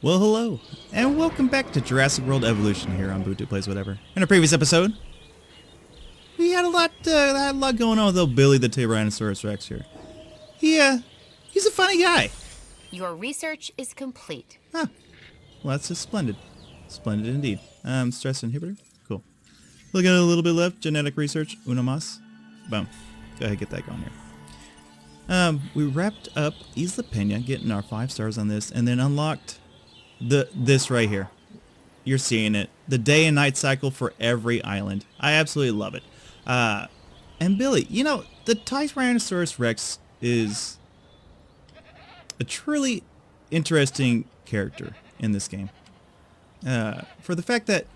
Well, hello, and welcome back to Jurassic World Evolution here on Buto Plays Whatever. In a previous episode, we had a lot going on with old Billy the Tyrannosaurus Rex here. He's a funny guy. Your research is complete. Huh. Well, that's just splendid. Splendid indeed. Stress inhibitor? Cool. Look at a little bit left. Genetic research. Uno mas. Boom. Go ahead, get that going here. We wrapped up Isla Pena, getting our 5 stars on this, and then unlocked this right here. You're seeing it. The day and night cycle for every island. I absolutely love it. And Billy, you know, the Tyrannosaurus Rex is a truly interesting character in this game. For the fact that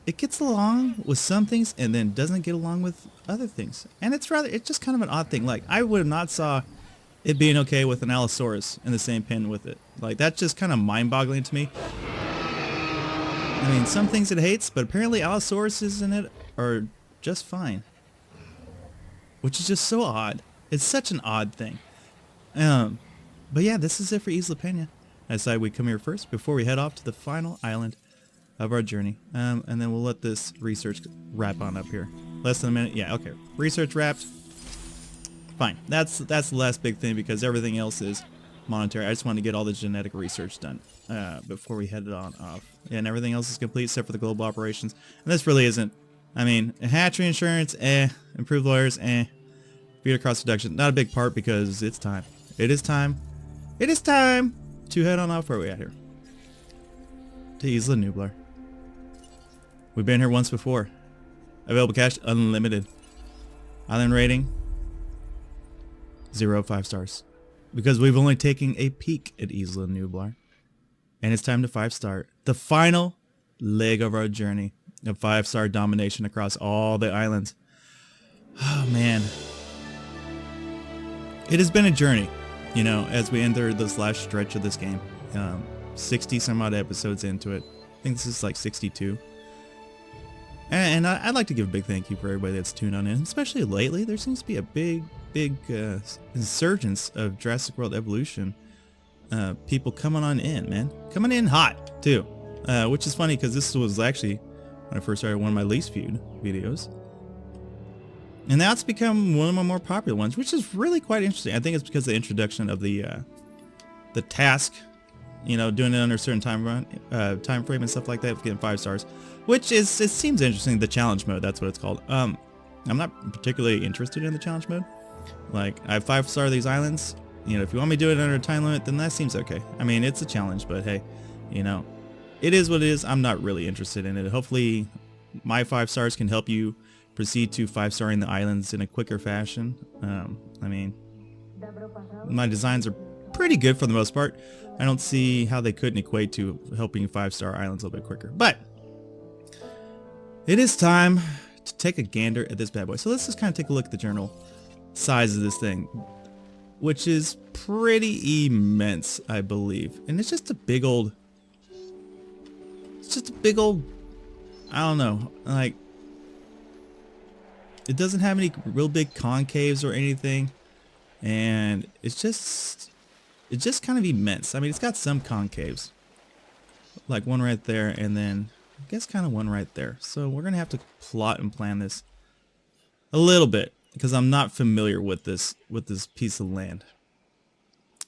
it gets along with some things and then doesn't get along with other things. And it's just kind of an odd thing. Like, I would have not saw it being okay with an Allosaurus in the same pen with it. Like, that's just kind of mind-boggling to me. I mean, some things it hates, but apparently Allosauruses in it are just fine. Which is just so odd. It's such an odd thing. But yeah, this is it for Isla Pena. I decided we'd come here first before we head off to the final island of our journey. And then we'll let this research wrap on up here. Less than a minute. Yeah, okay. Research wrapped. Fine. That's the last big thing because everything else is monetary. I just want to get all the genetic research done before we head it on off. Yeah, and everything else is complete except for the global operations. And this really isn't. I mean, hatchery insurance, improved lawyers, feeder cost reduction. Not a big part because it's time. It is time. It is time to head on off. Where are we at here? To Isla Nublar. We've been here once before. Available cash, unlimited. Island rating, 0 5 stars. Because we've only taken a peek at Isla Nublar. And it's time to 5-star. The final leg of our journey of 5-star domination across all the islands. Oh man. It has been a journey, you know, as we enter this last stretch of this game. 60 some odd episodes into it. I think this is like 62. And I'd like to give a big thank you for everybody that's tuned on in, especially lately. There seems to be a big insurgence of Jurassic World Evolution. People coming on in, man. Coming in hot, too. Which is funny because this was actually, when I first started, one of my least viewed videos. And now it's become one of my more popular ones, which is really quite interesting. I think it's because of the introduction of the task, you know, doing it under a certain time frame and stuff like that, getting 5 stars, which it seems interesting. The challenge mode, that's what it's called. I'm not particularly interested in the challenge mode. Like, I have 5-star these islands. You know, if you want me to do it under a time limit, then that seems okay. I mean, it's a challenge, but hey, you know, it is what it is. I'm not really interested in it. Hopefully, my 5 stars can help you proceed to 5-starring the islands in a quicker fashion. I mean, my designs are pretty good for the most part. I don't see how they couldn't equate to helping 5-star islands a little bit quicker. But it is time to take a gander at this bad boy. So let's just kind of take a look at the general size of this thing, which is pretty immense, I believe. And it's just a big old, I don't know, like, it doesn't have any real big concaves or anything, and it's just kind of immense. I mean, it's got some concaves, like one right there, and then I guess kind of one right there. So we're gonna have to plot and plan this a little bit because I'm not familiar with this piece of land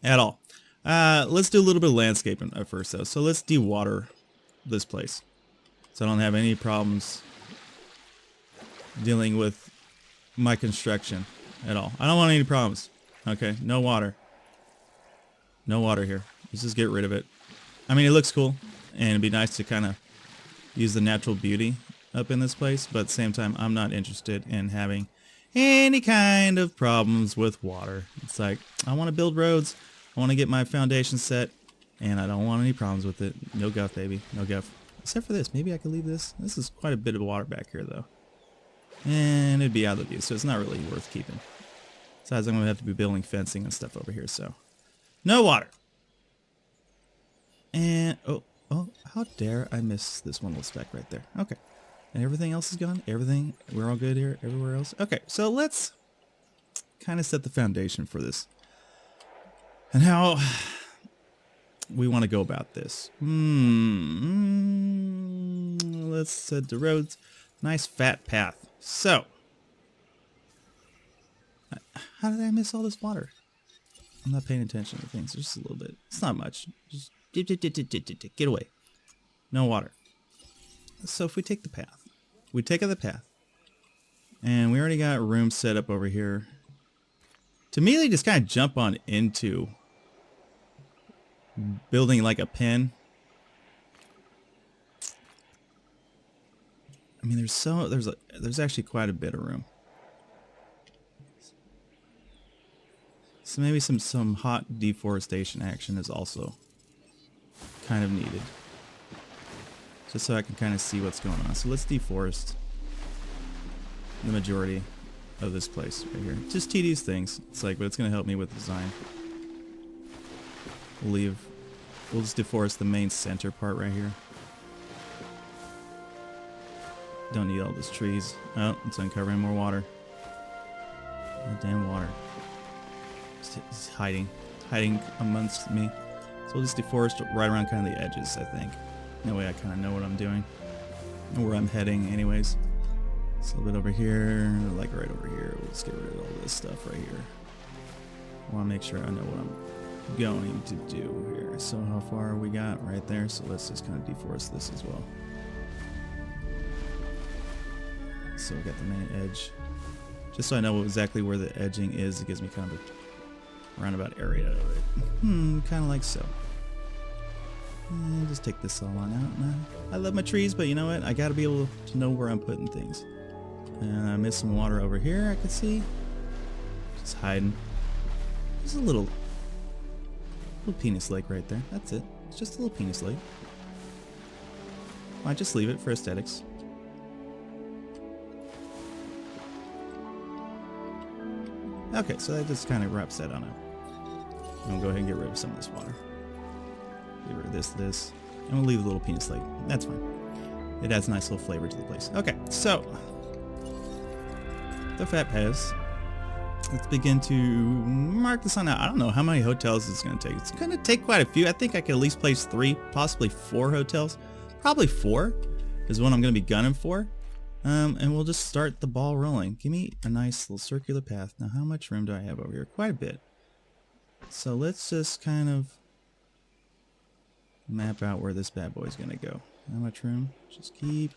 at all. Let's do a little bit of landscaping at first, though. So let's de-water this place, so I don't have any problems dealing with my construction at all. I don't want any problems. Okay, no water. No water here. Let's just get rid of it. I mean, it looks cool, and it'd be nice to kind of use the natural beauty up in this place, but at the same time, I'm not interested in having any kind of problems with water. It's like, I want to build roads, I want to get my foundation set, and I don't want any problems with it. No guff, baby. No guff. Except for this. Maybe I could leave this. This is quite a bit of water back here, though. And it'd be out of view, so it's not really worth keeping. Besides, I'm going to have to be building fencing and stuff over here, so. No water. And, oh, how dare I miss this one little speck right there. Okay. And everything else is gone? Everything, we're all good here? Everywhere else? Okay, so let's kind of set the foundation for this. And how we want to go about this? Let's head to roads. Nice fat path. So, how did I miss all this water? I'm not paying attention to things. Just a little bit. It's not much. Just get away. No water. So if we take the path, and we already got room set up over here to immediately just kind of jump on into building like a pen. I mean, there's actually quite a bit of room. So maybe some hot deforestation action is also kind of needed. Just so I can kind of see what's going on. So let's deforest the majority of this place right here. Just tedious things. It's like, but it's going to help me with design. We'll just deforest the main center part right here. Don't need all those trees. Oh, it's uncovering more water. Oh, damn water. It's hiding amongst me. So we'll just deforest right around kind of the edges, I think. That way I kind of know what I'm doing. And where I'm heading anyways. So a little bit over here, like right over here. We'll just get rid of all this stuff right here. I want to make sure I know what I'm going to do here. So how far we got right there. So let's just kind of deforest this as well. So we got the main edge. Just so I know exactly where the edging is, it gives me kind of a roundabout area of it. Kind of like so. And just take this all on out. Now, I love my trees, but you know what? I gotta be able to know where I'm putting things. And I missed some water over here, I can see. Just hiding. There's a little penis lake right there. That's it. It's just a little penis lake. Might just leave it for aesthetics. Okay, so that just kind of wraps that on up. I'm gonna go ahead and get rid of some of this water. Get rid of this, and we'll leave the little penis lake. That's fine. It adds a nice little flavor to the place. Okay, so the fat pass. Let's begin to mark this on out. I don't know how many hotels it's going to take. It's going to take quite a few. I think I could at least place 3, possibly 4 hotels. Probably 4 is what I'm going to be gunning for. And we'll just start the ball rolling. Give me a nice little circular path. Now, how much room do I have over here? Quite a bit. So let's just kind of map out where this bad boy is going to go. How much room? Just keep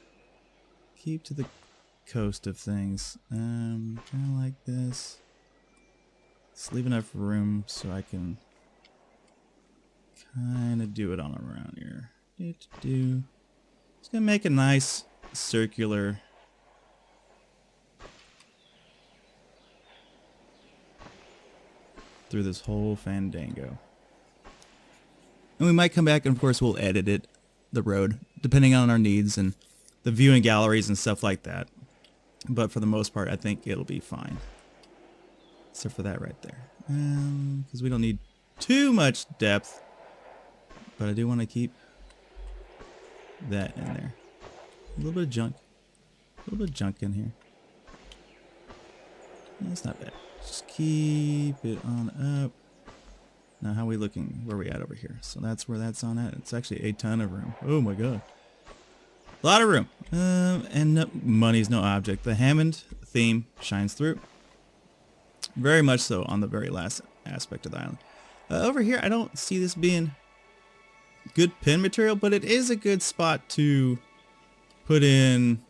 to the coast of things. Kind of like this. Just leave enough room so I can kind of do it on around here. Just gonna make a nice circular through this whole fandango. And we might come back and of course we'll edit it, the road, depending on our needs and the viewing galleries and stuff like that. But for the most part, I think it'll be fine. Except for that right there. Because we don't need too much depth. But I do want to keep that in there. A little bit of junk. A little bit of junk in here. That's not bad. Just keep it on up. Now how are we looking? Where are we at over here? So that's where that's on at. It's actually a ton of room. Oh my god. A lot of room. And no, money's no object. The Hammond theme shines through. Very much so on the very last aspect of the island. Over here, I don't see this being good pin material, but it is a good spot to put in,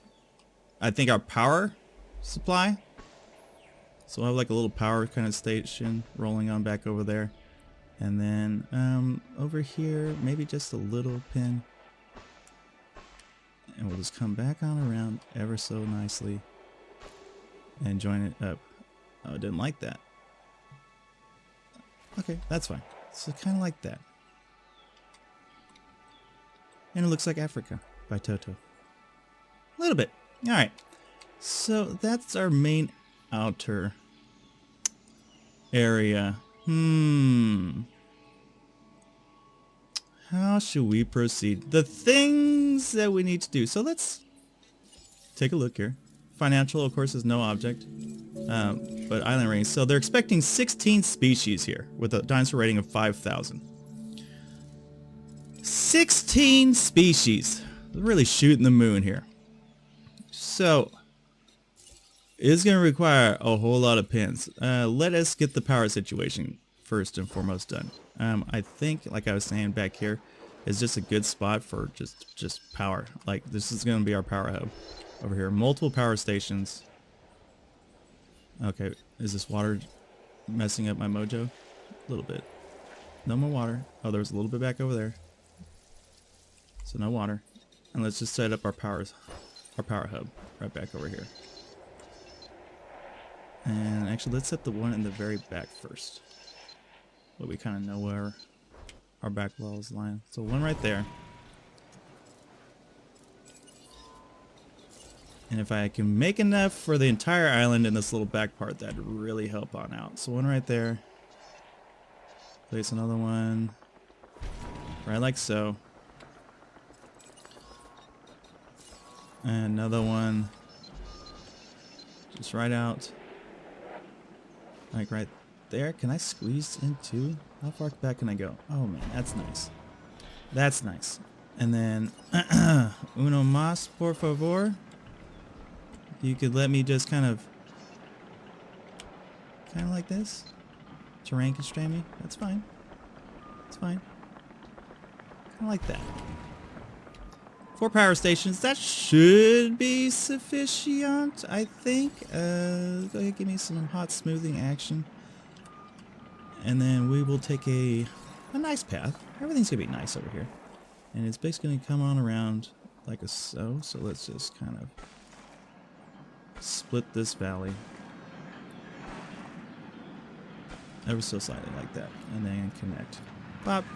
I think, our power supply. So we'll have like a little power kind of station rolling on back over there. And then over here, maybe just a little pin. And we'll just come back on around ever so nicely and join it up. Oh, I didn't like that. Okay, that's fine. So kind of like that. And it looks like Africa by Toto. A little bit. All right. So that's our main outer area. How should we proceed? The things that we need to do. So let's take a look here. Financial, of course, is no object. But island range. So they're expecting 16 species here with a dinosaur rating of 5,000. 16 species. Really shooting the moon here. So, it's going to require a whole lot of pins. Let us get the power situation first and foremost done. I think, like I was saying back here, is just a good spot for just power. Like, this is going to be our power hub over here. Multiple power stations. Okay, is this water messing up my mojo? A little bit. No more water. Oh, there's a little bit back over there. So no water. And let's just set up our power hub right back over here. And actually, let's set the one in the very back first. But we kind of know where our back wall is lying. So one right there. And if I can make enough for the entire island in this little back part, that'd really help on out. So one right there. Place another one. Right like so. And another one. Just right out. Like right there. Can I squeeze in two? How far back can I go? Oh man, that's nice. That's nice. And then, uno más, por favor. You could let me just kind of like this. Terrain constrain me. That's fine. It's fine. Kind of like that. 4 power stations. That should be sufficient, I think. Go ahead, give me some hot smoothing action. And then we will take a nice path. Everything's going to be nice over here. And it's basically going to come on around like a so. So let's just kind of split this valley. Ever so slightly like that. And then connect. Bop.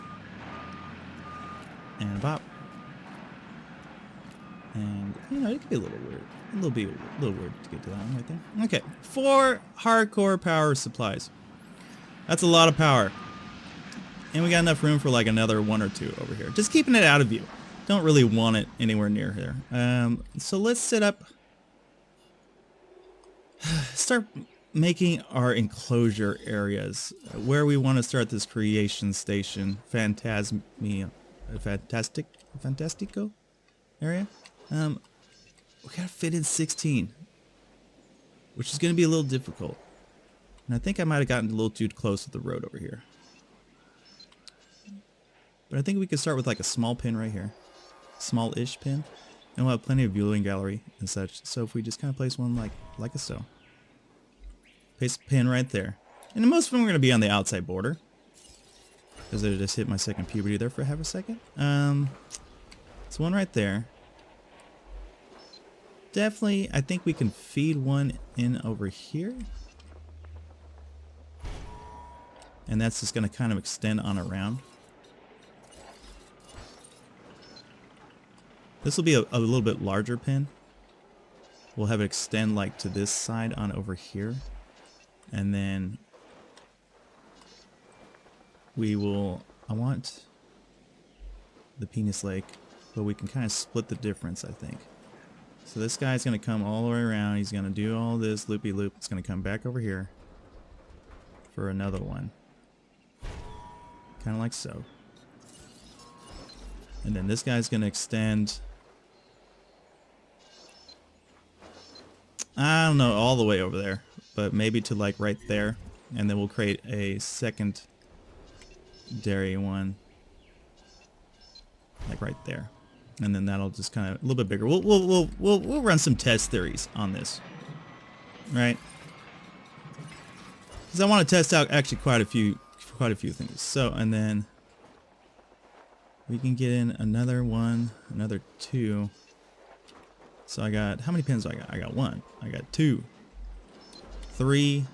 And bop. And, you know, it could be a little weird. A little weird to get to that one right there. Okay. 4 hardcore power supplies. That's a lot of power. And we got enough room for like another 1 or 2 over here. Just keeping it out of view. Don't really want it anywhere near here. So let's set up... Start making our enclosure areas. Where we want to start this creation station. Fantastico area. We gotta fit in 16. Which is gonna be a little difficult. And I think I might have gotten a little too close to the road over here. But I think we could start with like a small pin right here. Small-ish pin. And we'll have plenty of viewing gallery and such. So if we just kind of place one like a so. Place a pin right there. And most of them are going to be on the outside border. Because I just hit my second puberty there for half a second. So one right there. Definitely, I think we can feed one in over here. And that's just going to kind of extend on around. This will be a little bit larger pin. We'll have it extend like to this side on over here. And then we will, I want the penis lake, but we can kind of split the difference, I think. So this guy's going to come all the way around. He's going to do all this loopy-loop. It's going to come back over here for another one. Kind of like so. And then this guy's going to extend, I don't know, all the way over there. But maybe to like right there. And then we'll create a secondary one. Like right there. And then that'll just kind of a little bit bigger. We'll run some test theories on this. Right? Because I want to test out actually quite a few things. So, and then we can get in another one, another 2. So I got, how many pins do I got? I got 1. I got 2. 3.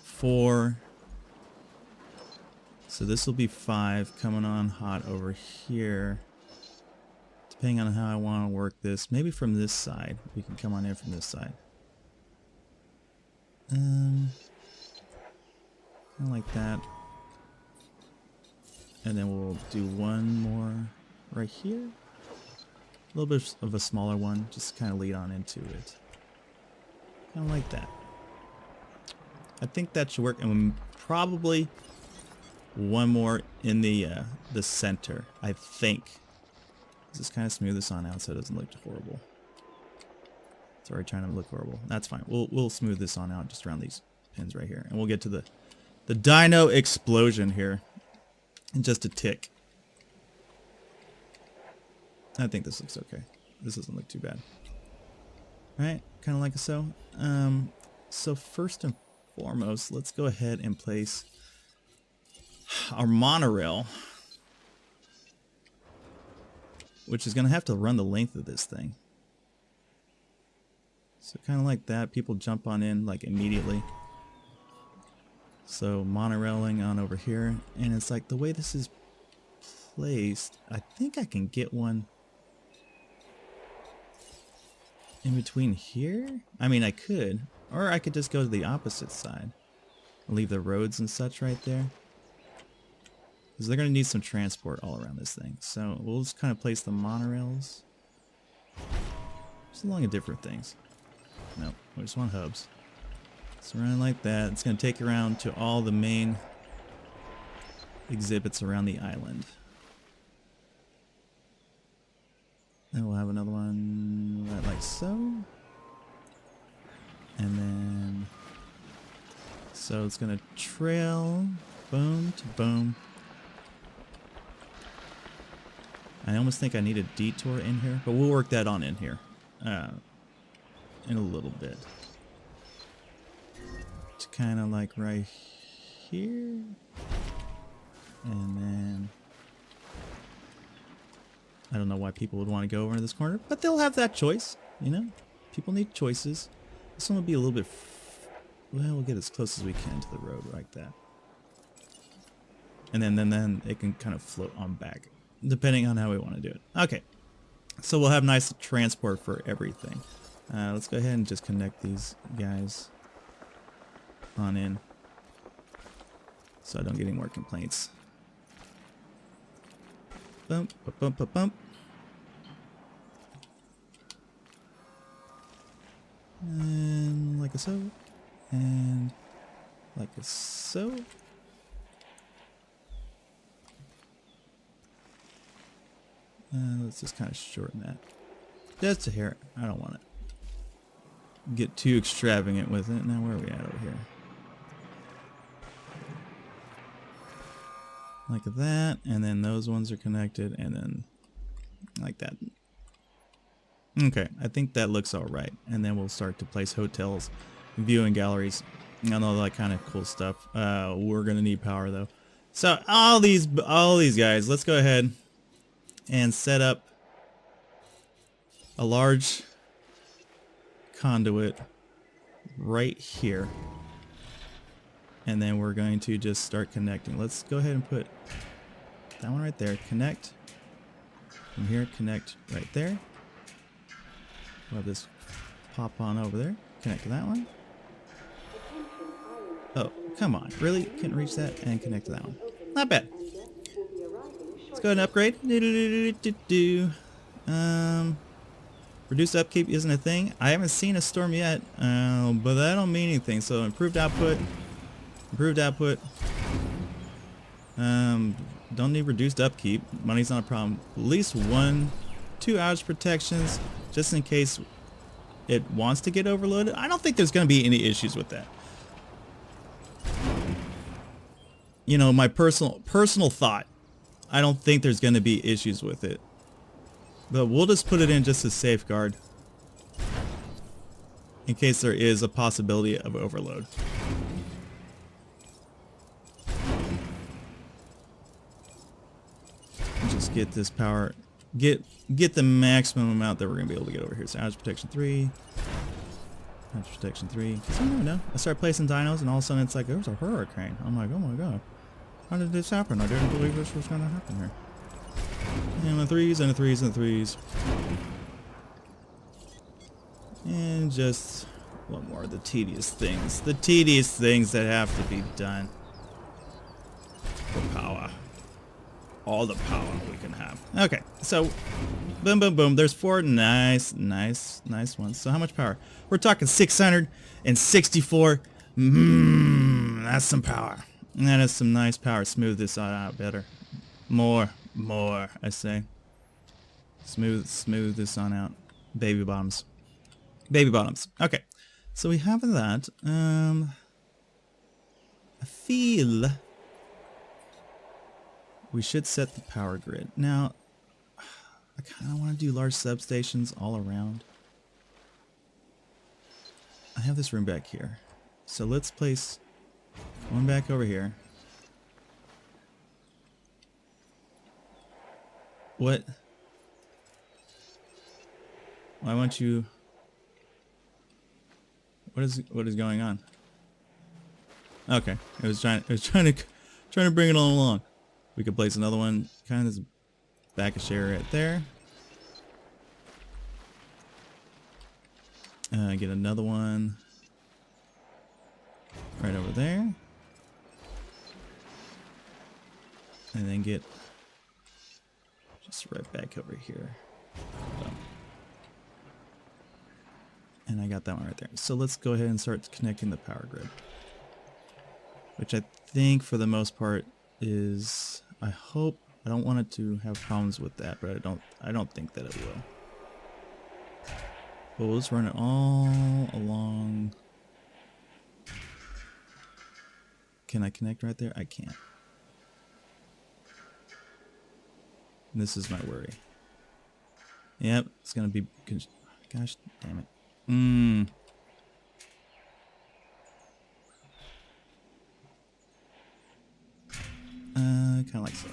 4. So this will be 5 coming on hot over here. Depending on how I want to work this. Maybe from this side. We can come on in from this side. Kind of like that. And then we'll do one more right here. A little bit of a smaller one. Just kind of lead on into it. Kind of like that. I think that should work. And we probably one more in the center, I think. Let's just kind of smooth this on out so it doesn't look horrible. It's already trying to look horrible. That's fine. We'll smooth this on out just around these pins right here, and we'll get to the dino explosion here in just a tick. I think this looks okay. This doesn't look too bad. All right, kind of like so. So first and foremost, let's go ahead and place our monorail, which is going to have to run the length of this thing. So kind of like that, people jump on in like immediately. So monorailing on over here, and it's like the way this is placed, I think I can get one in between here. I mean, I could, or I could just go to the opposite side, leave the roads and such right there, because they're going to need some transport all around this thing. So we'll just kind of place the monorails just along at different things. Nope, we just want hubs. So running like that, it's going to take you around to all the main exhibits around the island. And we'll have another one right like so. And then, so it's going to trail boom to boom. I almost think I need a detour in here, but we'll work that on in here in a little bit. It's kind of like right here, and then I don't know why people would want to go over into this corner, but they'll have that choice, you know. People need choices. This one will be a little bit, well, we'll get as close as we can to the road like that, and then it can kind of float on back, depending on how we want to do it. Okay, so we'll have nice transport for everything. Let's go ahead and just connect these guys on in so I don't get any more complaints. Bump, bump, bump, bump, bump. And like a so. And like a so. Let's just kind of shorten that. Just a hair. I don't want to get too extravagant with it. Now where are we at over here? Like that, and then those ones are connected, and then like that. Okay, I think that looks all right. And then we'll start to place hotels, viewing galleries, and all that kind of cool stuff. We're gonna need power though. So all these guys, let's go ahead and set up a large conduit right here. And then we're going to just start connecting. Let's go ahead and put that one right there. Connect. From here, connect right there. We'll have this pop on over there. Connect to that one. Oh, come on. Really? Couldn't reach that and connect to that one. Not bad. Let's go ahead and upgrade. Reduced upkeep isn't a thing. I haven't seen a storm yet, but that don't mean anything. So improved output. Improved output. Don't need reduced upkeep. Money's not a problem. At least 1-2 outage protections, just in case it wants to get overloaded. I don't think there's going to be any issues with that. You know, my personal thought. I don't think there's going to be issues with it. But we'll just put it in just as safeguard, in case there is a possibility of overload. Just get this power, get the maximum amount that we're gonna be able to get over here. So outage protection 3, outage protection 3. Because you never know. I start placing dinos, and all of a sudden it's like there's a hurricane. I'm like, oh my god, how did this happen? I didn't believe this was gonna happen here. And the 3s and the 3s and the 3s, and just one more of the tedious things that have to be done for power. All the power we can have. Okay, so boom, boom, boom. There's 4 nice ones. So how much power? We're talking 664. That's some power. And that is some nice power. Smooth this out better. More, I say. Smooth this on out. Baby bottoms. Baby bottoms. Okay. So we have that. I feel we should set the power grid. Now, I kind of want to do large substations all around. I have this room back here. So let's place one back over here. What? Why won't you? What is going on? Okay, it was trying to bring it all along. We could place another one kind of back a share right there. Get another one right over there. And then get just right back over here. So. And I got that one right there. So let's go ahead and start connecting the power grid. Which I think for the most part is, I hope, I don't want it to have problems with that, but I don't think that it will. But we'll just run it all along. Can I connect right there? I can't. And this is my worry. Yep, it's gonna be, gosh damn it. Kind of like so.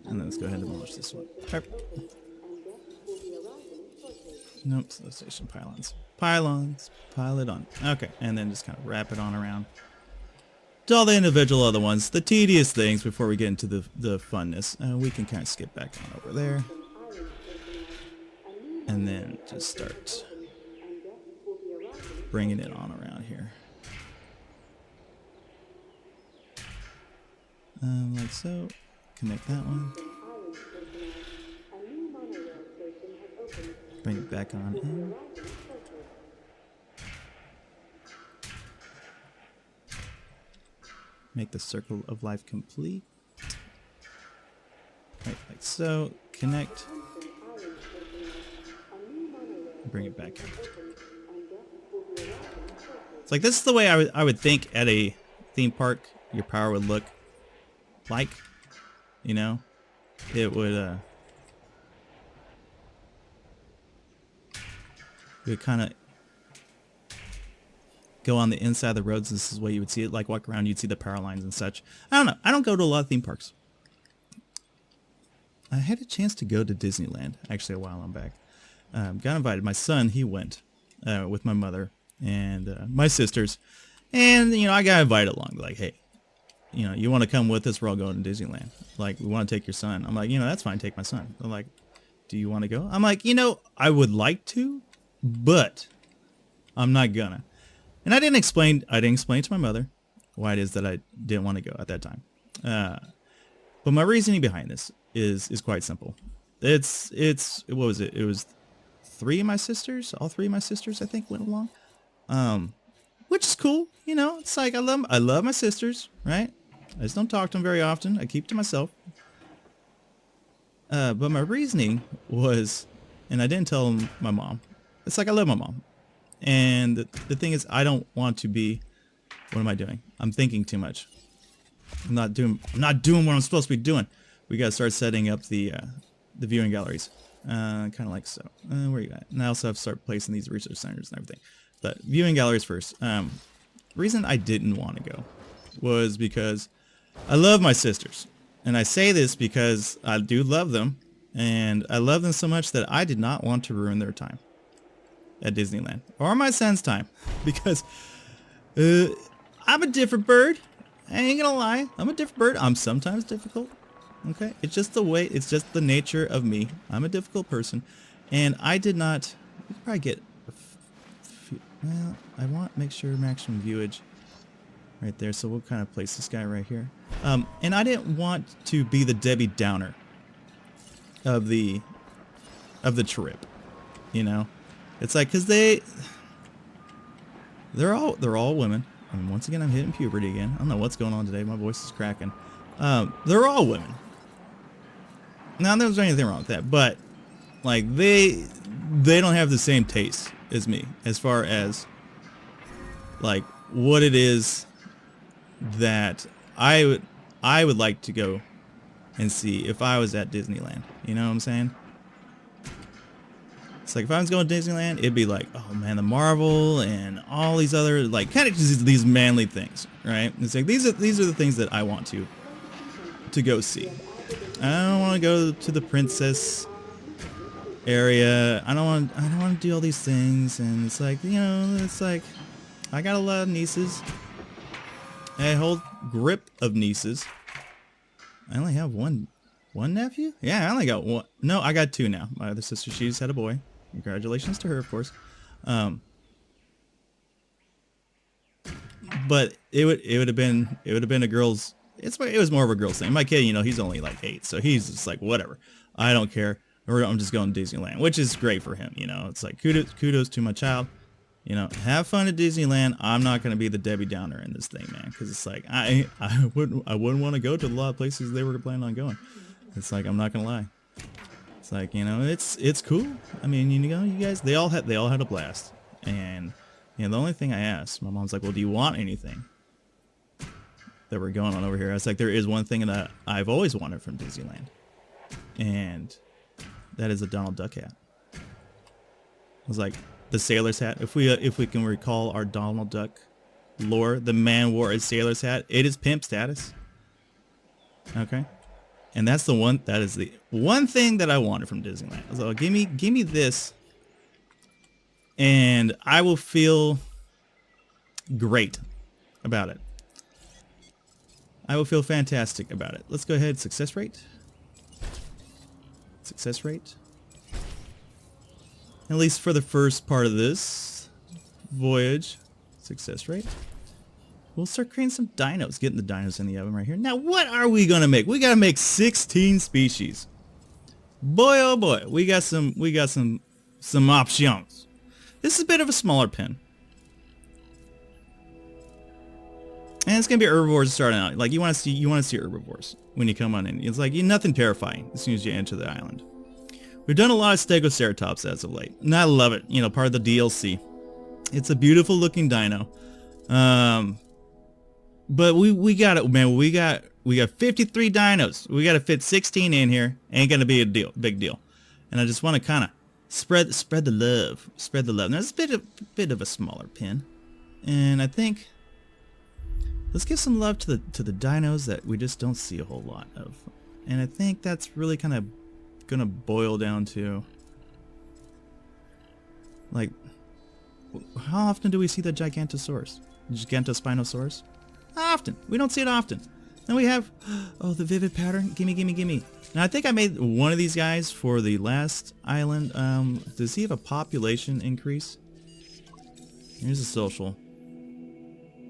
And then let's go ahead and launch this one. Perfect. Nope, slow station pylons. Pylons. Pile it on. Okay, and then just kind of wrap it on around to all the individual other ones. The tedious things before we get into the funness. We can kind of skip back on over there. And then just start bringing it on around here. Like so. Connect that one. Bring it back on in. Make the circle of life complete. Right, like so. Connect. Bring it back out. It's like this is the way I would think at a theme park your power would look like. You know? It would kind of go on the inside of the roads. This is the way you would see it. Like walk around, you'd see the power lines and such. I don't know. I don't go to a lot of theme parks. I had a chance to go to Disneyland actually a while on back. Got invited. My son, he went with my mother and my sisters. And, you know, I got invited along. Like, hey, you know, you want to come with us? We're all going to Disneyland. Like, we want to take your son. I'm like, you know, that's fine. Take my son. They're like, do you want to go? I'm like, you know, I would like to, but I'm not gonna. And I didn't explain to my mother why it is that I didn't want to go at that time. But my reasoning behind this is quite simple. It's what was it? It was all three of my sisters I think went along. Which is cool, you know. It's like I love my sisters, right? I just don't talk to them very often. I keep to myself. But my reasoning was, and I didn't tell my mom. It's like I love my mom. And the thing is, I don't want to be, what am I doing? I'm thinking too much. I'm not doing what I'm supposed to be doing. We gotta start setting up the viewing galleries. Kind of like so. Where you at? And I also have to start placing these research centers and everything. But viewing galleries first. Reason I didn't want to go was because I love my sisters. And I say this because I do love them. And I love them so much that I did not want to ruin their time at Disneyland. Or my son's time. Because I'm a different bird. I ain't gonna lie. I'm a different bird. I'm sometimes difficult. Okay? It's just the way, it's just the nature of me. I'm a difficult person. And I did not, you could probably get, well, I want make sure maximum viewage right there. So we'll kind of place this guy right here. And I didn't want to be the Debbie Downer of the trip. You know? It's like, cause they're all women. And once again, I'm hitting puberty again. I don't know what's going on today. My voice is cracking. They're all women. Now, there's anything wrong with that, but like they don't have the same taste as me as far as like what it is that I would like to go and see if I was at Disneyland. You know what I'm saying? It's like if I was going to Disneyland, it'd be like, oh man, the Marvel and all these other like kind of just these manly things, right? It's like these are the things that I want to go see. I don't want to go to the princess area. I don't want to do all these things, and it's like, you know, it's like I got a lot of nieces. A whole grip of nieces. I only have one nephew? Yeah, I only got one. No, I got two now. My other sister, she's had a boy. Congratulations to her, of course. But it would have been a girl's. It was more of a girl's thing. My kid, you know, he's only like 8, so he's just like whatever. I don't care. Or I'm just going to Disneyland, which is great for him. You know, it's like kudos to my child. You know, have fun at Disneyland. I'm not going to be the Debbie Downer in this thing, man, because it's like I wouldn't want to go to a lot of places they were planning on going. It's like, I'm not going to lie. It's like, you know, it's cool. I mean, you know, you guys, they all had a blast. And you know, the only thing I asked, my mom's like, well, do you want anything that we're going on over here? I was like, there is one thing that I've always wanted from Disneyland, and that is a Donald Duck hat. I was like, the sailor's hat. If we can recall our Donald Duck lore, the man wore a sailor's hat. It is pimp status. Okay, and that is the one thing that I wanted from Disneyland. I was like, give me this, and I will feel great about it. I will feel fantastic about it. Let's go ahead. Success rate. Success rate. At least for the first part of this voyage. Success rate. We'll start creating some dinos. Getting the dinos in the oven right here. Now, what are we gonna make? We gotta make 16 species. Boy, oh boy, we got some options. This is a bit of a smaller pen. And it's gonna be herbivores starting out. Like you want to see herbivores when you come on in. It's like nothing terrifying as soon as you enter the island. We've done a lot of Stegoceratops as of late, and I love it. You know, part of the DLC. It's a beautiful looking dino. But we got it, man. We got 53 dinos. We got to fit 16 in here. Ain't gonna be big deal. And I just want to kind of spread the love. Spread the love. Now it's a bit of a smaller pin, and I think let's give some love to the dinos that we just don't see a whole lot of. And I think that's really kind of gonna boil down to, like, how often do we see the Gigantosaurus? Gigantospinosaurus? Not often. We don't see it often. Then we have, oh, the vivid pattern. Gimme. Now I think I made one of these guys for the last island. Does he have a population increase? Here's a social.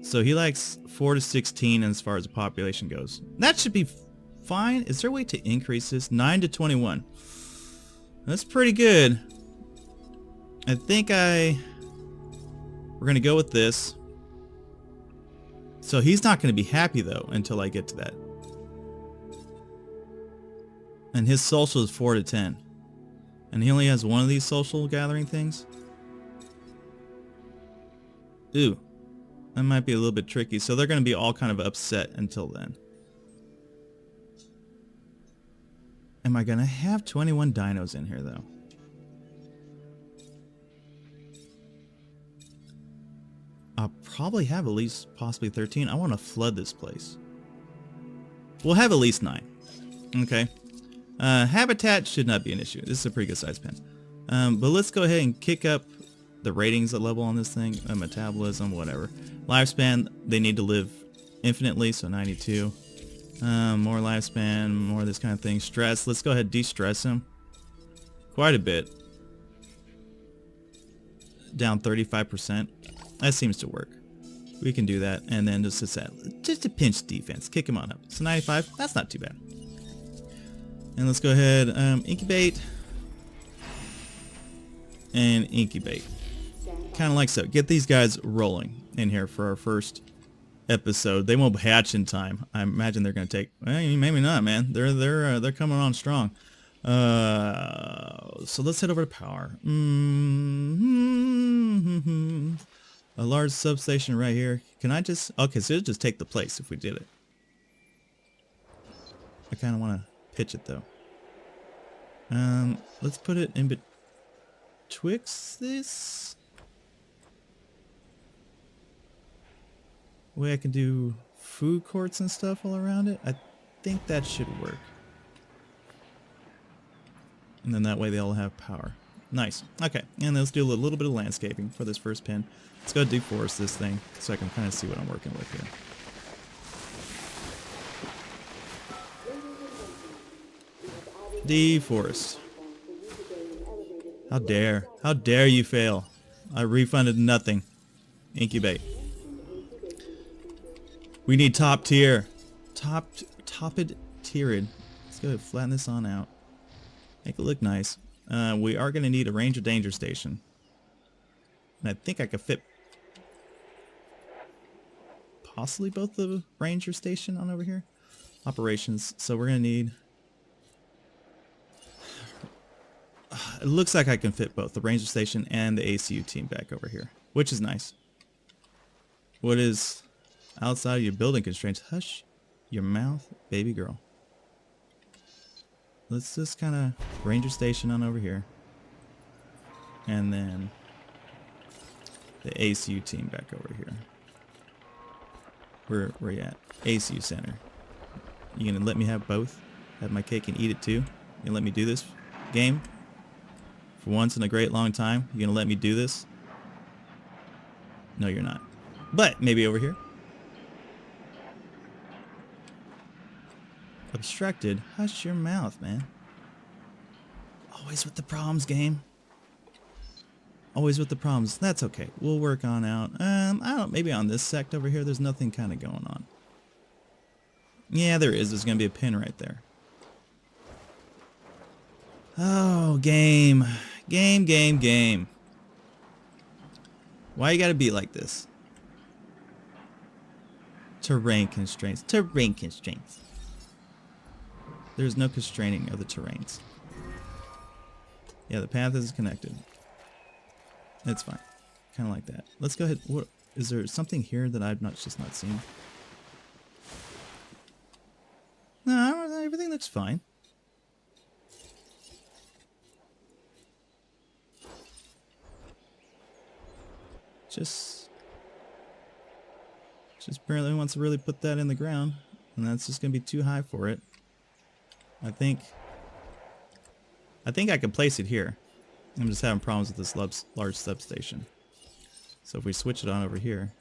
So he likes 4 to 16 as far as the population goes. That should be fine. Is there a way to increase this? 9 to 21. That's pretty good. I think we're gonna go with this. So he's not gonna be happy though until I get to that. And his social is 4 to 10. And he only has one of these social gathering things. Ooh. That might be a little bit tricky. So they're gonna be all kind of upset until then. Am I gonna have 21 dinos in here though? I'll probably have at least possibly 13. I want to flood this place. We'll have at least 9. Okay. Habitat should not be an issue. This is a pretty good size pen. But let's go ahead and kick up the ratings level on this thing. Metabolism, whatever. Lifespan, they need to live infinitely, so 92. More lifespan, more of this kind of thing. Stress, let's go ahead and de-stress him. Quite a bit. Down 35%. That seems to work. We can do that, and then just a pinch defense. Kick him on up. So 95, that's not too bad. And let's go ahead, incubate. And incubate. Kind of like so. Get these guys rolling in here for our first episode. They won't hatch in time. I imagine they're going to take. Well, maybe not, man. They're coming on strong. So let's head over to power. A large substation right here. Can I just? Okay, so it'll just take the place if we did it. I kind of want to pitch it though. Let's put it in betwixt this. Way I can do food courts and stuff all around it. I think that should work. And then that way they all have power. Nice. Okay, and let's do a little bit of landscaping for this first pin. Let's go deforest this thing so I can kind of see what I'm working with here. Deforest. How dare you fail? I refunded nothing. Incubate. We need top tier. Topped tiered. Let's go flatten this on out. Make it look nice. We are going to need a range of danger station. And I think I could fit possibly both the ranger station on over here. Operations. So we're going to need... It looks like I can fit both the ranger station and the ACU team back over here, which is nice. What is outside of your building constraints? Hush your mouth, baby girl. Let's just kind of ranger station on over here. And then the ACU team back over here. Where you at? ACU center. You gonna let me have both? Have my cake and eat it too? You gonna let me do this game? For once in a great long time, you gonna let me do this? No, you're not. But maybe over here. Obstructed. Hush your mouth, man. Always with the problems, game. Always with the problems. That's okay. We'll work on out. I don't. Maybe on this sect over here, there's nothing kind of going on. Yeah, there is. There's gonna be a pin right there. Oh, game. Game. Why you gotta be like this? Terrain constraints. There's no constraining of the terrains. Yeah, the path is connected. It's fine. Kind of like that. Let's go ahead. What, is there something here that I've just not seen? No, everything looks fine. Just apparently wants to really put that in the ground, and that's just gonna be too high for it. I think I can place it here. I'm just having problems with this large substation. So if we switch it on over here,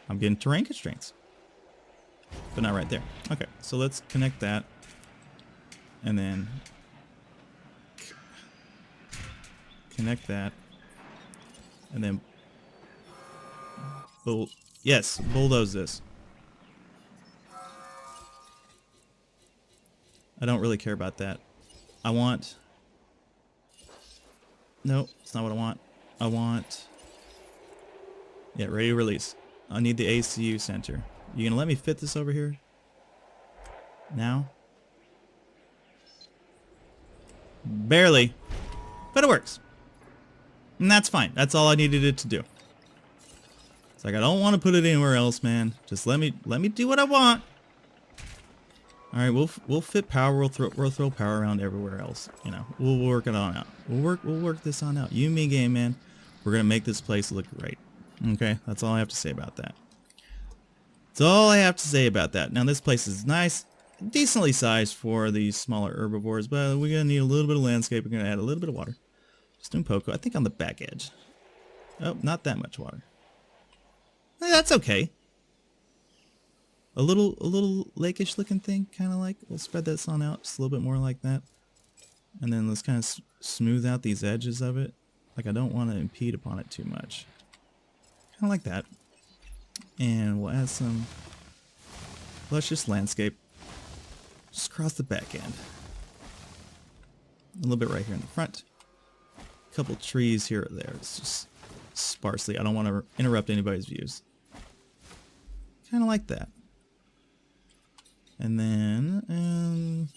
I'm getting terrain constraints, but not right there. Okay, so let's connect that, and then connect that, and then bulldoze this. I don't really care about that. I want... No, it's not what I want. I want... Yeah, ready to release. I need the ACU center. You gonna let me fit this over here? Now? Barely. But it works. And that's fine. That's all I needed it to do. It's like I don't want to put it anywhere else, man. Just let me do what I want. All right, we'll fit power. We'll throw power around everywhere else. You know, we'll work it on out. We'll work this on out. You and me, game man. We're gonna make this place look great. Okay, that's all I have to say about that. That's all I have to say about that. Now this place is nice, decently sized for these smaller herbivores, but we're gonna need a little bit of landscape. We're gonna add a little bit of water. Just doing poco. I think on the back edge. Oh, not that much water. That's okay. A little lakeish looking thing, kind of like. We'll spread this on out just a little bit more like that, and then let's kind of smooth out these edges of it. Like I don't want to impede upon it too much. Kind of like that. And we'll add some luscious landscape just across the back end. A little bit right here in the front. A couple trees here or there. It's just sparsely. I don't want to interrupt anybody's views. Kind of like that. And then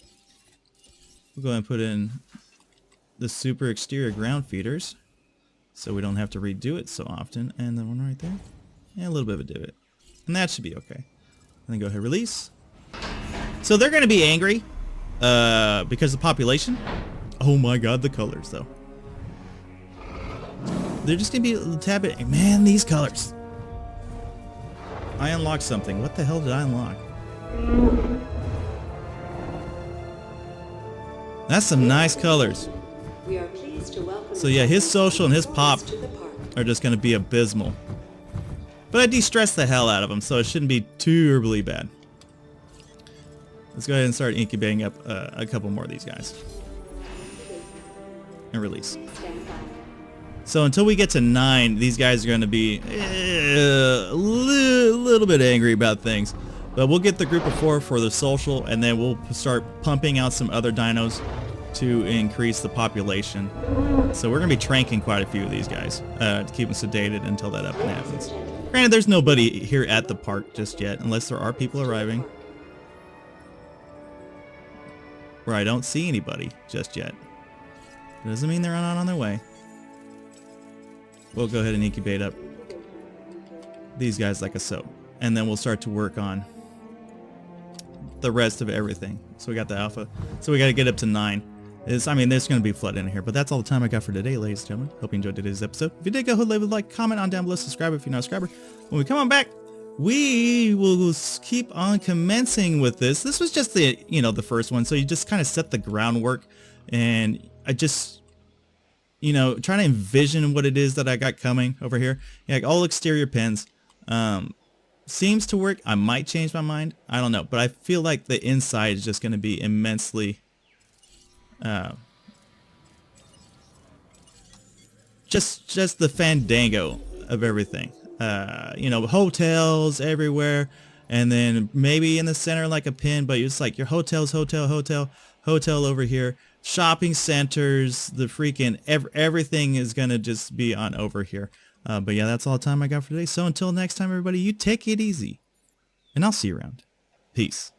we'll go ahead and put in the super exterior ground feeders so we don't have to redo it so often. And the one right there. And a little bit of a divot. And that should be okay. And then go ahead and release. So they're going to be angry because of the population. Oh my god, the colors though. They're just going to be a little tad bit... Man, these colors. I unlocked something. What the hell did I unlock? That's some nice colors. We are pleased to welcome So yeah, his social and his pop to the park. are just going to be abysmal. But I de-stressed the hell out of them, so it shouldn't be terribly bad. Let's go ahead and start incubating up a couple more of these guys. And release. Stand by. So until we get to 9, these guys are going to be a little bit angry about things. But we'll get the group of 4 for the social, and then we'll start pumping out some other dinos to increase the population. So we're going to be tranking quite a few of these guys to keep them sedated until that up happens. Granted, there's nobody here at the park just yet, unless there are people arriving. Where I don't see anybody just yet. Doesn't mean they're not on their way. We'll go ahead and incubate up these guys like a so. And then we'll start to work on the rest of everything. So we got the alpha. So we got to get up to 9. I mean, there's going to be flood in here, but that's all the time I got for today, ladies and gentlemen. Hope you enjoyed today's episode. If you did, go ahead and leave a like, comment on down below, subscribe if you're not a subscriber. When we come on back, we will keep on commencing with this. This was just the, the first one, so you just kind of set the groundwork, and I just, trying to envision what it is that I got coming over here. Yeah, all exterior pins. Seems to work. I might change my mind. I don't know, but I feel like the inside is just going to be immensely just the fandango of everything. Hotels everywhere, and then maybe in the center like a pin, but it's like your hotels, hotel over here, shopping centers, the freaking everything is gonna just be on over here. But yeah, that's all the time I got for today. So until next time, everybody, you take it easy, and I'll see you around. Peace.